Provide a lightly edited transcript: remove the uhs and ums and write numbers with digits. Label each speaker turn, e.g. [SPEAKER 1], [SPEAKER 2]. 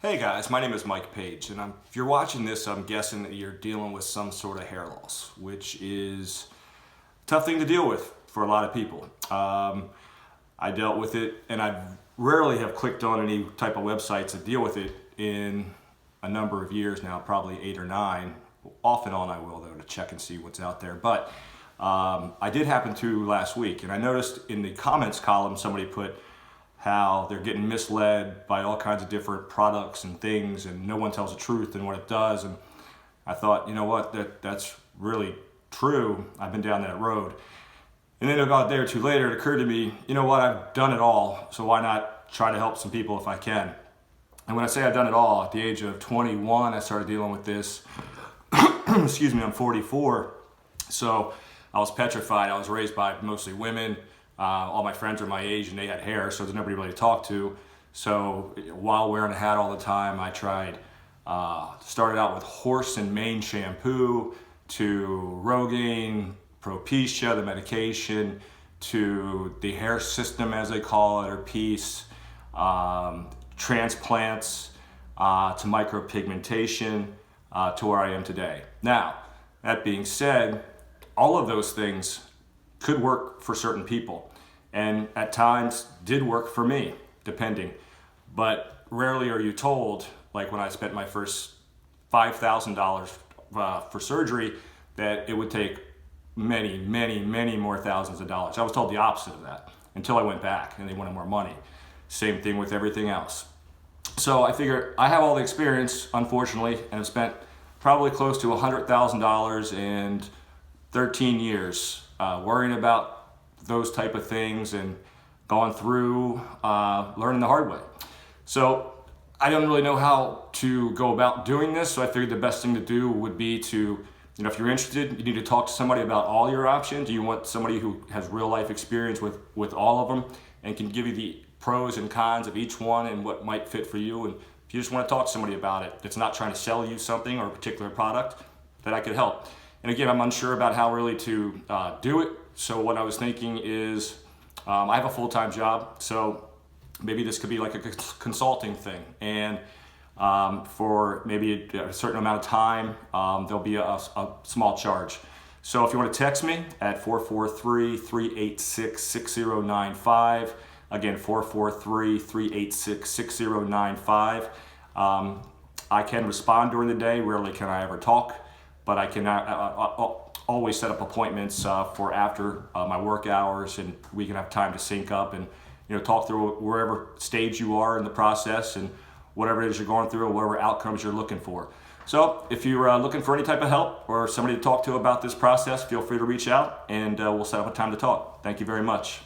[SPEAKER 1] Hey guys, my name is Mike Page, and if you're watching this, I'm guessing that you're dealing with some sort of hair loss, which is a tough thing to deal with for a lot of people. I dealt with it, and I rarely have clicked on any type of websites that deal with it in a number of years now, probably 8 or 9. Off and on I will, though, to check and see what's out there. But I did happen to last week, and I noticed in the comments column somebody put how they're getting misled by all kinds of different products and things, and no one tells the truth and what it does. And I thought, you know what, that's really true. I've been down that road. And then about a day or two later, it occurred to me, you know what, I've done it all, so why not try to help some people if I can? And when I say I've done it all, at the age of 21, I started dealing with this. Excuse me, I'm 44. So I was petrified. I was raised by mostly women. All my friends are my age and they had hair, so there's nobody really to talk to. So while wearing a hat all the time, I tried, started out with horse and mane shampoo, to Rogaine, Propecia, the medication, to the hair system as they call it, or piece, transplants, to micropigmentation, to where I am today. Now, that being said, all of those things could work for certain people, and at times did work for me, depending. But rarely are you told, like when I spent my first $5,000 for surgery, that it would take many, many, many more thousands of dollars. I was told the opposite of that until I went back and they wanted more money. Same thing with everything else. So I figure I have all the experience, unfortunately, and have spent probably close to $100,000 and 13 years worrying about those type of things and going through learning the hard way. So I don't really know how to go about doing this, so I figured the best thing to do would be to, if you're interested, you need to talk to somebody about all your options. You want somebody who has real life experience with all of them and can give you the pros and cons of each one and what might fit for you. And if you just want to talk to somebody about it that's not trying to sell you something or a particular product, that I could help. And again, I'm unsure about how really to do it. So what I was thinking is, I have a full-time job, so maybe this could be like a consulting thing. And for maybe a certain amount of time, there'll be a small charge. So if you want to text me at 443-386-6095, again, 443-386-6095. I can respond during the day. Rarely can I ever talk, but I can always set up appointments for after my work hours, and we can have time to sync up and talk through wherever stage you are in the process and whatever it is you're going through or whatever outcomes you're looking for. So if you're looking for any type of help or somebody to talk to about this process, feel free to reach out and we'll set up a time to talk. Thank you very much.